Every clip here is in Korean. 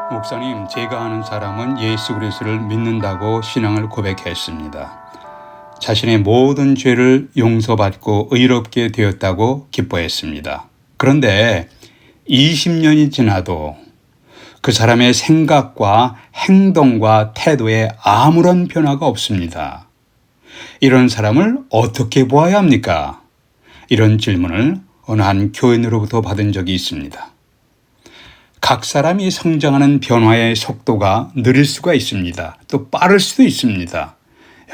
목사님, 제가 아는 사람은 예수 그리스도를 믿는다고 신앙을 고백했습니다. 자신의 모든 죄를 용서받고 의롭게 되었다고 기뻐했습니다. 그런데 20년이 지나도 그 사람의 생각과 행동과 태도에 아무런 변화가 없습니다. 이런 사람을 어떻게 보아야 합니까? 이런 질문을 어느 한 교인으로부터 받은 적이 있습니다. 각 사람이 성장하는 변화의 속도가 느릴 수가 있습니다. 또 빠를 수도 있습니다.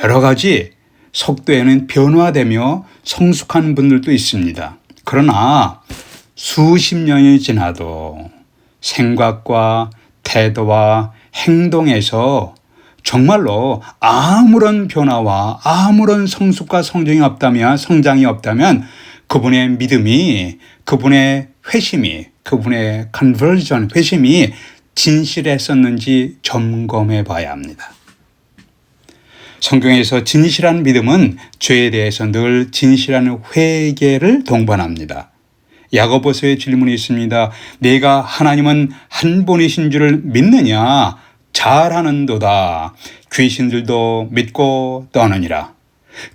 여러 가지 속도에는 변화되며 성숙한 분들도 있습니다. 그러나 수십 년이 지나도 생각과 태도와 행동에서 정말로 아무런 변화와 아무런 성숙과 성장이 없다면 그분의 믿음이, 그분의 회심이, 그분의 컨버전, 회심이 진실했었는지 점검해 봐야 합니다. 성경에서 진실한 믿음은 죄에 대해서 늘 진실한 회개를 동반합니다. 야고보서의 질문이 있습니다. 내가 하나님은 한 분이신 줄을 믿느냐? 잘하는도다. 귀신들도 믿고 떠느니라.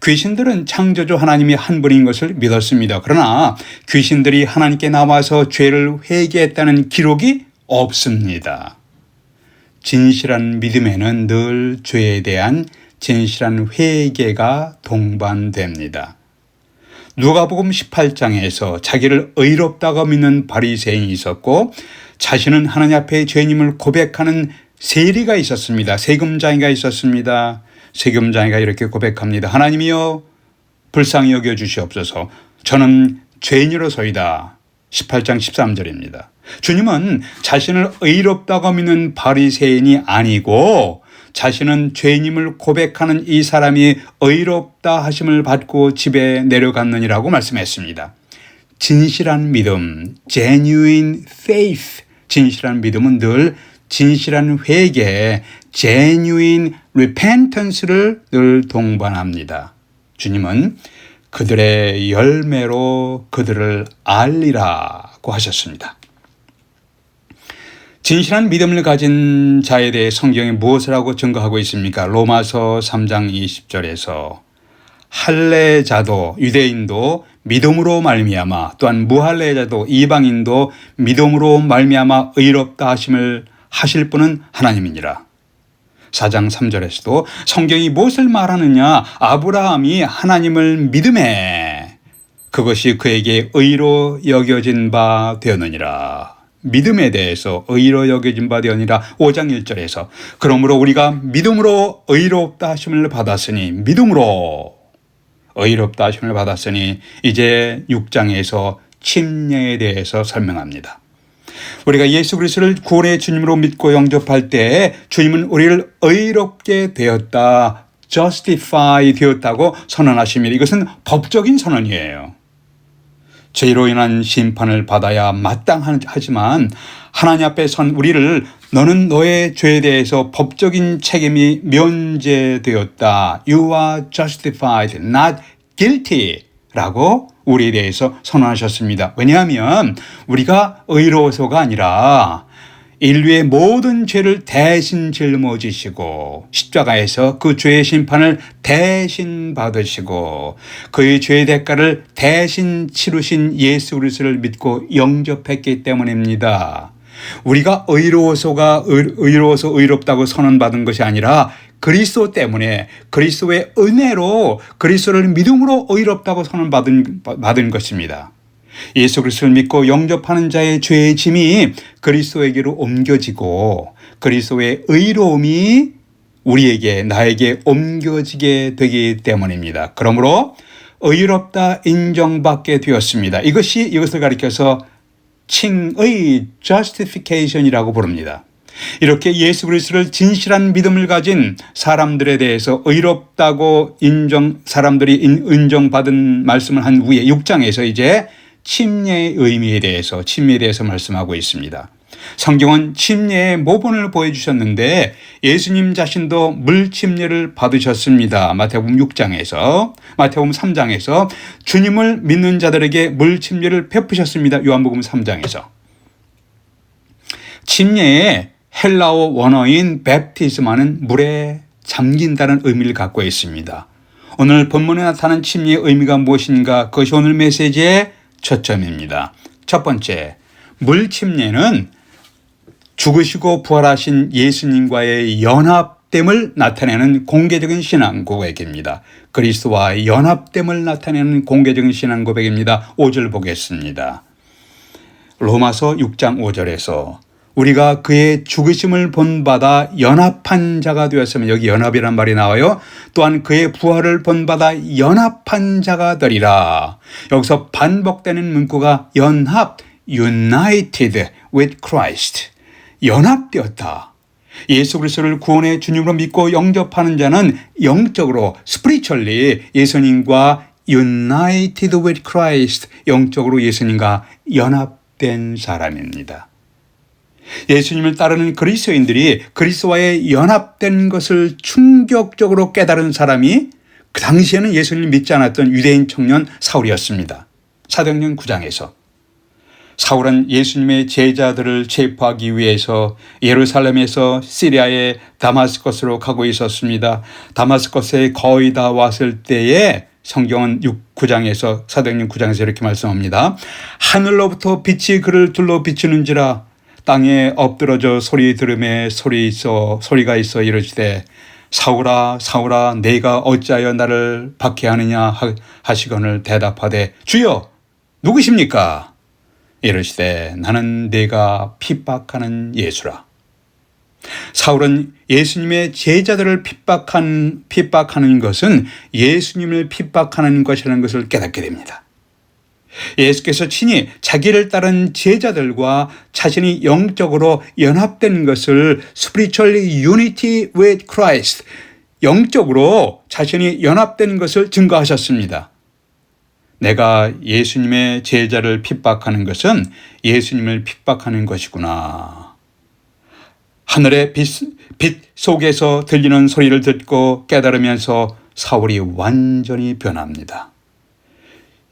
귀신들은 창조주 하나님이 한 분인 것을 믿었습니다. 그러나 귀신들이 하나님께 나와서 죄를 회개했다는 기록이 없습니다. 진실한 믿음에는 늘 죄에 대한 진실한 회개가 동반됩니다. 누가복음 18장에서 자기를 의롭다고 믿는 바리새인이 있었고 자신은 하나님 앞에 죄인임을 고백하는 세리가 있었습니다. 세금장이가 있었습니다. 세금장이가 이렇게 고백합니다. 하나님이여 불쌍히 여겨 주시옵소서. 저는 죄인으로서이다. 18장 13절입니다. 주님은 자신을 의롭다고 믿는 바리새인이 아니고 자신은 죄인임을 고백하는 이 사람이 의롭다 하심을 받고 집에 내려갔느니라고 말씀했습니다. 진실한 믿음, genuine faith, 진실한 믿음은 늘 진실한 회개, genuine repentance를 늘 동반합니다. 주님은 그들의 열매로 그들을 알리라고 하셨습니다. 진실한 믿음을 가진 자에 대해 성경이 무엇을 하고 증거하고 있습니까? 로마서 3장 20절에서 할례자도 유대인도 믿음으로 말미암아 또한 무할례자도 이방인도 믿음으로 말미암아 의롭다 하심을 하실 분은 하나님이니라. 4장 3절에서도 성경이 무엇을 말하느냐? 아브라함이 하나님을 믿음에 그것이 그에게 의로 여겨진 바 되었느니라. 믿음에 대해서 의로 여겨진 바 되었느니라. 5장 1절에서 그러므로 우리가 믿음으로 의롭다 하심을 받았으니 믿음으로 의롭다 하심을 받았으니 이제 6장에서 침례에 대해서 설명합니다. 우리가 예수 그리스도를 구원의 주님으로 믿고 영접할 때 주님은 우리를 의롭게 되었다, justify 되었다고 선언하십니다. 이것은 법적인 선언이에요. 죄로 인한 심판을 받아야 마땅하지만 하나님 앞에 선 우리를 너는 너의 죄에 대해서 법적인 책임이 면제되었다. You are justified, not guilty 라고 우리에 대해서 선언하셨습니다. 왜냐하면 우리가 의로워서가 아니라 인류의 모든 죄를 대신 짊어지시고 십자가에서 그 죄의 심판을 대신 받으시고 그의 죄의 대가를 대신 치르신 예수 그리스도를 믿고 영접했기 때문입니다. 우리가 의로워서 의롭다고 선언받은 것이 아니라 그리스도 때문에 그리스도의 은혜로 그리스도를 믿음으로 의롭다고 선언받은 것입니다. 예수 그리스도를 믿고 영접하는 자의 죄의 짐이 그리스도에게로 옮겨지고 그리스도의 의로움이 우리에게 나에게 옮겨지게 되기 때문입니다. 그러므로 의롭다 인정받게 되었습니다. 이것을 가리켜서 칭의 justification이라고 부릅니다. 이렇게 예수 그리스도를 진실한 믿음을 가진 사람들에 대해서 의롭다고 사람들이 인정받은 말씀을 한 후에 6장에서 이제 침례의 의미에 대해서 말씀하고 있습니다. 성경은 침례의 모본을 보여주셨는데 예수님 자신도 물 침례를 받으셨습니다. 마태복음 3장에서 주님을 믿는 자들에게 물 침례를 베푸셨습니다. 요한복음 3장에서. 침례의 헬라어 원어인 베프티즘하는 물에 잠긴다는 의미를 갖고 있습니다. 오늘 본문에 나타난 침례의 의미가 무엇인가? 그것이 오늘 메시지의 초점입니다. 첫 번째, 물 침례는 죽으시고 부활하신 예수님과의 연합됨을 나타내는 공개적인 신앙 고백입니다. 그리스도와 연합됨을 나타내는 공개적인 신앙 고백입니다. 5절 보겠습니다. 로마서 6장 5절에서 우리가 그의 죽으심을 본받아 연합한 자가 되었으면, 여기 연합이란 말이 나와요. 또한 그의 부활을 본받아 연합한 자가 되리라. 여기서 반복되는 문구가 연합, united with Christ. 연합되었다. 예수 그리스도를 구원의 주님으로 믿고 영접하는 자는 영적으로 spiritually 예수님과 united with Christ, 영적으로 예수님과 연합된 사람입니다. 예수님을 따르는 그리스도인들이 그리스도와의 연합된 것을 충격적으로 깨달은 사람이 그 당시에는 예수님을 믿지 않았던 유대인 청년 사울이었습니다. 사도행전 9장에서 사울은 예수님의 제자들을 체포하기 위해서 예루살렘에서 시리아의 다마스커스로 가고 있었습니다. 다마스커스에 거의 다 왔을 때에 성경은 9장에서 사도행전 9장에서 이렇게 말씀합니다. 하늘로부터 빛이 그를 둘러 비추는지라 땅에 엎드러져 소리 들음에 소리가 있어 이르시되 사울아 사울아 내가 어찌하여 나를 박해하느냐 하시거늘 대답하되 주여 누구십니까? 이르시되 나는 내가 핍박하는 예수라. 사울은 예수님의 제자들을 핍박하는 것은 예수님을 핍박하는 것이라는 것을 깨닫게 됩니다. 예수께서 친히 자기를 따른 제자들과 자신이 영적으로 연합된 것을 spiritually unity with Christ, 영적으로 자신이 연합된 것을 증거하셨습니다. 내가 예수님의 제자를 핍박하는 것은 예수님을 핍박하는 것이구나. 하늘의 빛 속에서 들리는 소리를 듣고 깨달으면서 사울이 완전히 변합니다.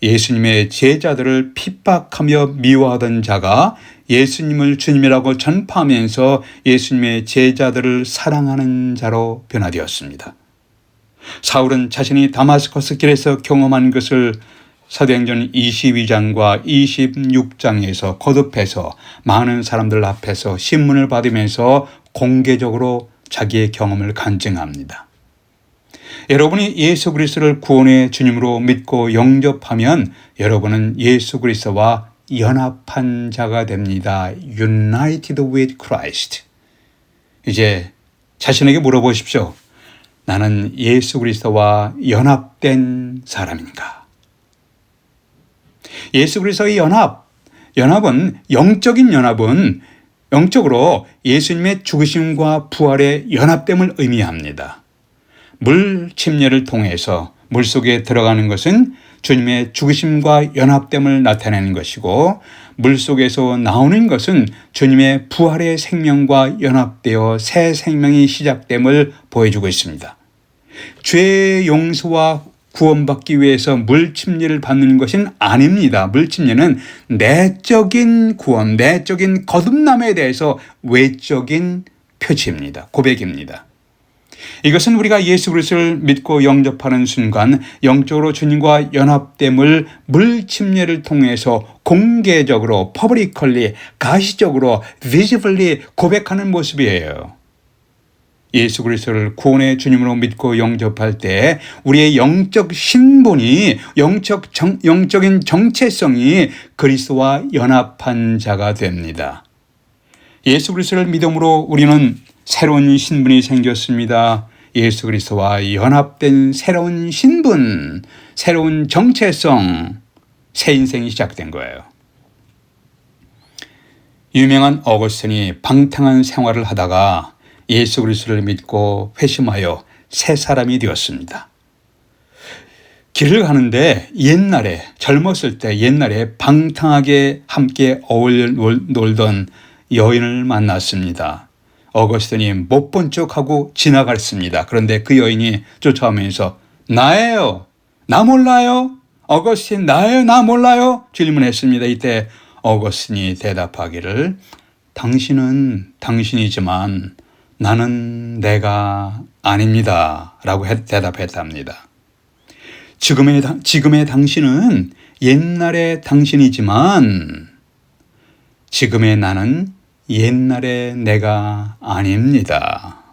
예수님의 제자들을 핍박하며 미워하던 자가 예수님을 주님이라고 전파하면서 예수님의 제자들을 사랑하는 자로 변화되었습니다. 사울은 자신이 다마스커스 길에서 경험한 것을 사도행전 22장과 26장에서 거듭해서 많은 사람들 앞에서 신문을 받으면서 공개적으로 자기의 경험을 간증합니다. 여러분이 예수 그리스도를 구원의 주님으로 믿고 영접하면 여러분은 예수 그리스도와 연합한 자가 됩니다. United with Christ. 이제 자신에게 물어보십시오. 나는 예수 그리스도와 연합된 사람인가? 예수 그리스도의 연합은 영적인 연합은 영적으로 예수님의 죽으심과 부활의 연합됨을 의미합니다. 물 침례를 통해서 물속에 들어가는 것은 주님의 죽으심과 연합됨을 나타내는 것이고 물속에서 나오는 것은 주님의 부활의 생명과 연합되어 새 생명이 시작됨을 보여주고 있습니다. 죄의 용서와 구원받기 위해서 물 침례를 받는 것은 아닙니다. 물 침례는 내적인 구원, 내적인 거듭남에 대해서 외적인 표지입니다. 고백입니다. 이것은 우리가 예수 그리스도를 믿고 영접하는 순간 영적으로 주님과 연합됨을 물 침례를 통해서 공개적으로 publicly 가시적으로 visibly 고백하는 모습이에요. 예수 그리스도를 구원의 주님으로 믿고 영접할 때 우리의 영적 신분이 영적인 정체성이 그리스도와 연합한 자가 됩니다. 예수 그리스도를 믿음으로 우리는 새로운 신분이 생겼습니다. 예수 그리스도와 연합된 새로운 신분, 새로운 정체성, 새 인생이 시작된 거예요. 유명한 어거스틴이 방탕한 생활을 하다가 예수 그리스도를 믿고 회심하여 새 사람이 되었습니다. 길을 가는데 옛날에 젊었을 때 옛날에 방탕하게 함께 어울려 놀던 여인을 만났습니다. 어거스틴이 못 본 척하고 지나갔습니다. 그런데 그 여인이 쫓아오면서 나예요. 나 몰라요? 어거스틴 나예요? 나 몰라요? 질문했습니다. 이때 어거스틴이 대답하기를 당신은 당신이지만 나는 내가 아닙니다. 라고 대답했답니다. 지금의 당신은 옛날의 당신이지만 지금의 나는 옛날의 내가 아닙니다.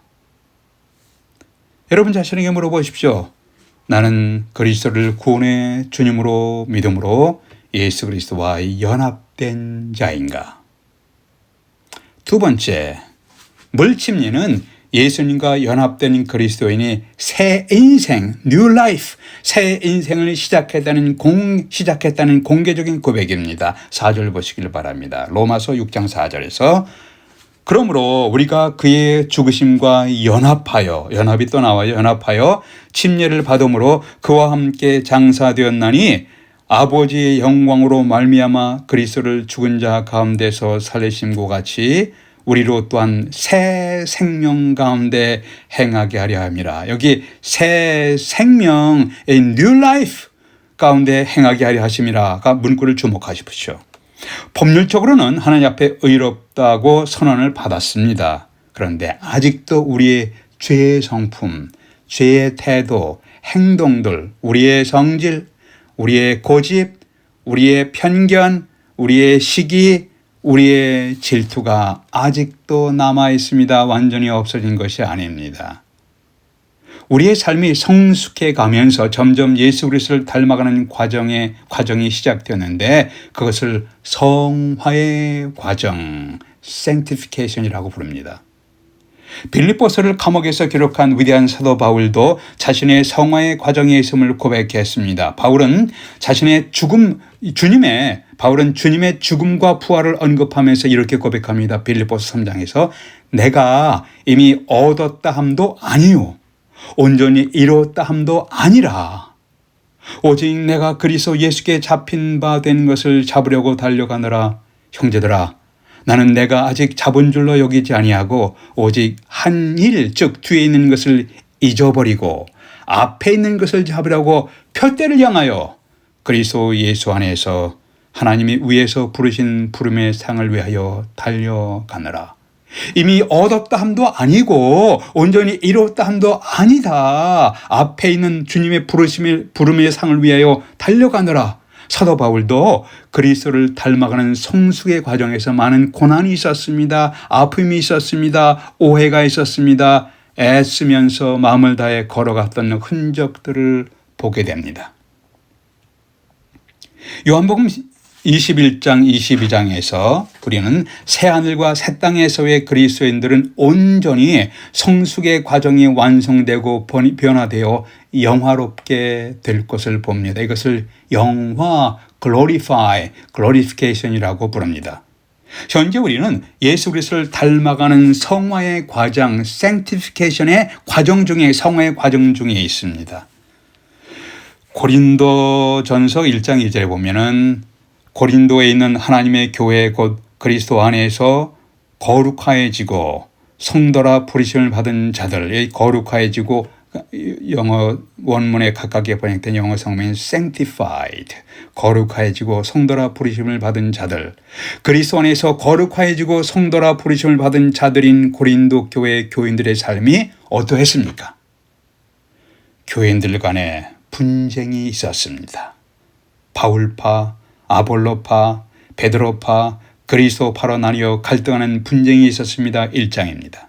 여러분 자신에게 물어보십시오. 나는 그리스도를 구원의 주님으로 믿음으로 예수 그리스도와 연합된 자인가? 두 번째, 물침례는 예수님과 연합된 그리스도인이 새 인생, new life, 새 인생을 시작했다는 공개적인 고백입니다. 4절 보시길 바랍니다. 로마서 6장 4절에서 그러므로 우리가 그의 죽으심과 연합이 또 나와요. 연합하여 침례를 받음으로 그와 함께 장사되었나니 아버지의 영광으로 말미암아 그리스도를 죽은 자 가운데서 살리심과 같이 우리로 또한 새 생명 가운데 행하게 하려 함이라. 여기 새 생명, new life 가운데 행하게 하려 하심이라가 문구를 주목하십시오. 법률적으로는 하나님 앞에 의롭다고 선언을 받았습니다. 그런데 아직도 우리의 죄의 성품, 죄의 태도, 행동들, 우리의 성질, 우리의 고집, 우리의 편견, 우리의 시기, 우리의 질투가 아직도 남아 있습니다. 완전히 없어진 것이 아닙니다. 우리의 삶이 성숙해 가면서 점점 예수 그리스도를 닮아가는 과정이 시작되었는데 그것을 성화의 과정, sanctification이라고 부릅니다. 빌립보서를 감옥에서 기록한 위대한 사도 바울도 자신의 성화의 과정에 있음을 고백했습니다. 바울은 주님의 죽음과 부활을 언급하면서 이렇게 고백합니다. 빌립보서 3장에서 내가 이미 얻었다 함도 아니요 온전히 이뤘다 함도 아니라 오직 내가 그리스도 예수께 잡힌 바 된 것을 잡으려고 달려가느라. 형제들아, 나는 내가 아직 잡은 줄로 여기지 아니하고 오직 한 일, 즉 뒤에 있는 것을 잊어버리고 앞에 있는 것을 잡으려고 표대를 향하여 그리스도 예수 안에서 하나님이 위에서 부르신 부름의 상을 위하여 달려가느라. 이미 얻었다 함도 아니고 온전히 이뤘다 함도 아니다. 앞에 있는 주님의 부름의 상을 위하여 달려가느라. 사도 바울도 그리스도를 닮아가는 성숙의 과정에서 많은 고난이 있었습니다. 아픔이 있었습니다. 오해가 있었습니다. 애쓰면서 마음을 다해 걸어갔던 흔적들을 보게 됩니다. 요한복음 21장 22장에서 우리는 새하늘과 새 땅에서의 그리스도인들은 온전히 성숙의 과정이 완성되고 변화되어 영화롭게 될 것을 봅니다. 이것을 영화, glorification이라고 부릅니다. 현재 우리는 예수 그리스도를 닮아가는 성화의 과정, sanctification의 과정 중에 성화의 과정 중에 있습니다. 고린도전서 1장 2절에 보면은 고린도에 있는 하나님의 교회 곧 그리스도 안에서 거룩하여지고 성도라 부르심을 받은 자들, 거룩하여지고 영어 원문에 가깝게 번역된 영어 성명은 sanctified, 거룩하여지고 성도라 부르심을 받은 자들, 그리스도 안에서 거룩하여지고 성도라 부르심을 받은 자들인 고린도 교회 교인들의 삶이 어떠했습니까? 교인들 간에 분쟁이 있었습니다. 바울파, 아볼로파, 베드로파, 그리스도파로 나뉘어 갈등하는 분쟁이 있었습니다. 1장입니다.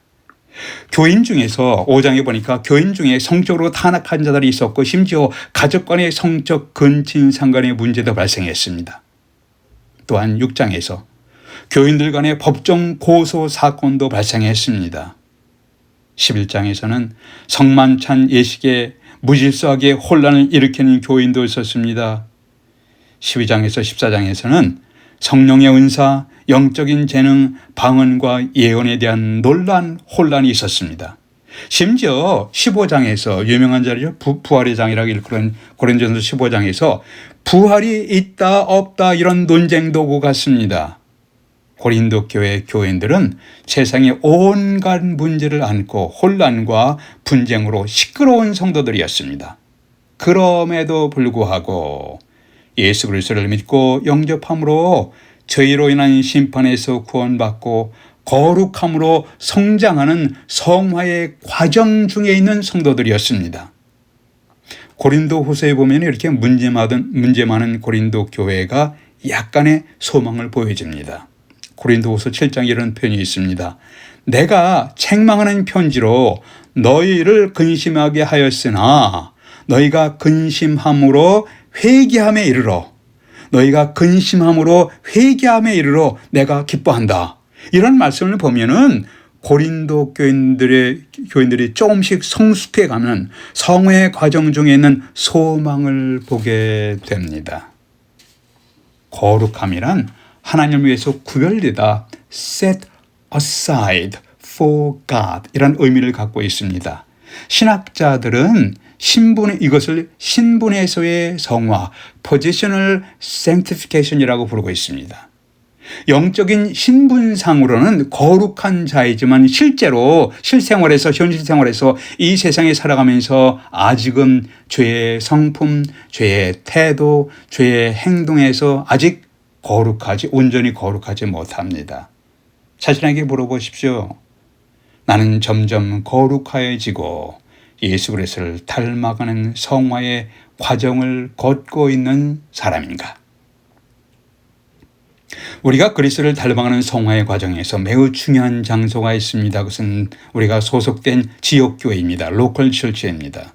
교인 중에서 5장에 보니까 교인 중에 성적으로 타락한 자들이 있었고 심지어 가족 간의 성적 근친상 간의 문제도 발생했습니다. 또한 6장에서 교인들 간의 법정 고소 사건도 발생했습니다. 11장에서는 성만찬 예식에 무질서하게 혼란을 일으키는 교인도 있었습니다. 12장에서 14장에서는 성령의 은사, 영적인 재능, 방언과 예언에 대한 논란, 혼란이 있었습니다. 심지어 15장에서 유명한 자리죠. 부활의 장이라고 일컬은 고린도전서 15장에서 부활이 있다 없다 이런 논쟁도 오고 갔습니다. 고린도 교회 교인들은 세상의 온갖 문제를 안고 혼란과 분쟁으로 시끄러운 성도들이었습니다. 그럼에도 불구하고 예수 그리스도를 믿고 영접함으로 죄로 인한 심판에서 구원받고 거룩함으로 성장하는 성화의 과정 중에 있는 성도들이었습니다. 고린도 후서에 보면 이렇게 문제 많은 고린도 교회가 약간의 소망을 보여줍니다. 고린도 후서 7장에 이런 표현이 있습니다. 내가 책망하는 편지로 너희를 근심하게 하였으나 너희가 근심함으로 회개함에 이르러 너희가 근심함으로 회개함에 이르러 내가 기뻐한다. 이런 말씀을 보면은 고린도 교인들이 조금씩 성숙해 가면 성화의 과정 중에 있는 소망을 보게 됩니다. 거룩함이란 하나님을 위해서 구별되다, set aside for God 이란 의미를 갖고 있습니다. 신학자들은 이것을 신분에서의 성화, positional sanctification이라고 부르고 있습니다. 영적인 신분상으로는 거룩한 자이지만 실생활에서 현실 생활에서 이 세상에 살아가면서 아직은 죄의 성품, 죄의 태도, 죄의 행동에서 아직 온전히 거룩하지 못합니다. 자신에게 물어보십시오. 나는 점점 거룩하여지고 예수 그리스도를 닮아가는 성화의 과정을 걷고 있는 사람인가? 우리가 그리스도를 닮아가는 성화의 과정에서 매우 중요한 장소가 있습니다. 그것은 우리가 소속된 지역교회입니다. 로컬 철치입니다.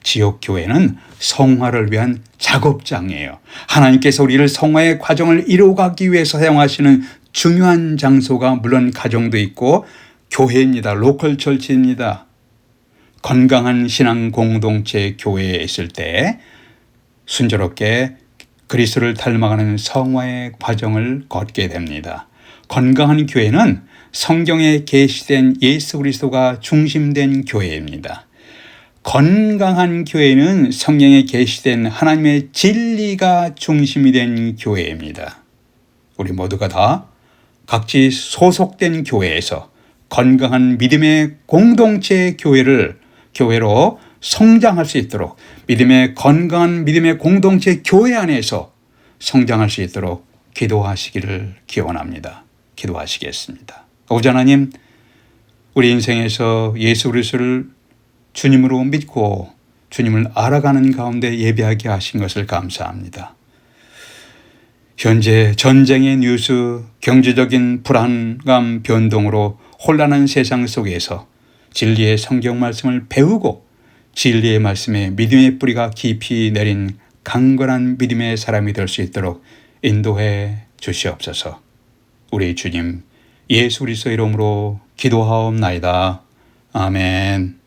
지역교회는 성화를 위한 작업장이에요. 하나님께서 우리를 성화의 과정을 이루어가기 위해서 사용하시는 중요한 장소가 물론 가정도 있고 교회입니다. 로컬 철치입니다. 건강한 신앙 공동체 교회에 있을 때 순조롭게 그리스도를 닮아가는 성화의 과정을 걷게 됩니다. 건강한 교회는 성경에 계시된 예수 그리스도가 중심된 교회입니다. 건강한 교회는 성경에 계시된 하나님의 진리가 중심이 된 교회입니다. 우리 모두가 다 각지 소속된 교회에서 건강한 믿음의 공동체 교회로 성장할 수 있도록 건강한 믿음의 공동체 교회 안에서 성장할 수 있도록 기도하시기를 기원합니다. 기도하시겠습니다. 아버지 하나님, 우리 인생에서 예수 그리스도를 주님으로 믿고 주님을 알아가는 가운데 예배하게 하신 것을 감사합니다. 현재 전쟁의 뉴스, 경제적인 불안감 변동으로 혼란한 세상 속에서 진리의 성경 말씀을 배우고 진리의 말씀에 믿음의 뿌리가 깊이 내린 강건한 믿음의 사람이 될 수 있도록 인도해 주시옵소서. 우리 주님 예수 그리스도 이름으로 기도하옵나이다. 아멘.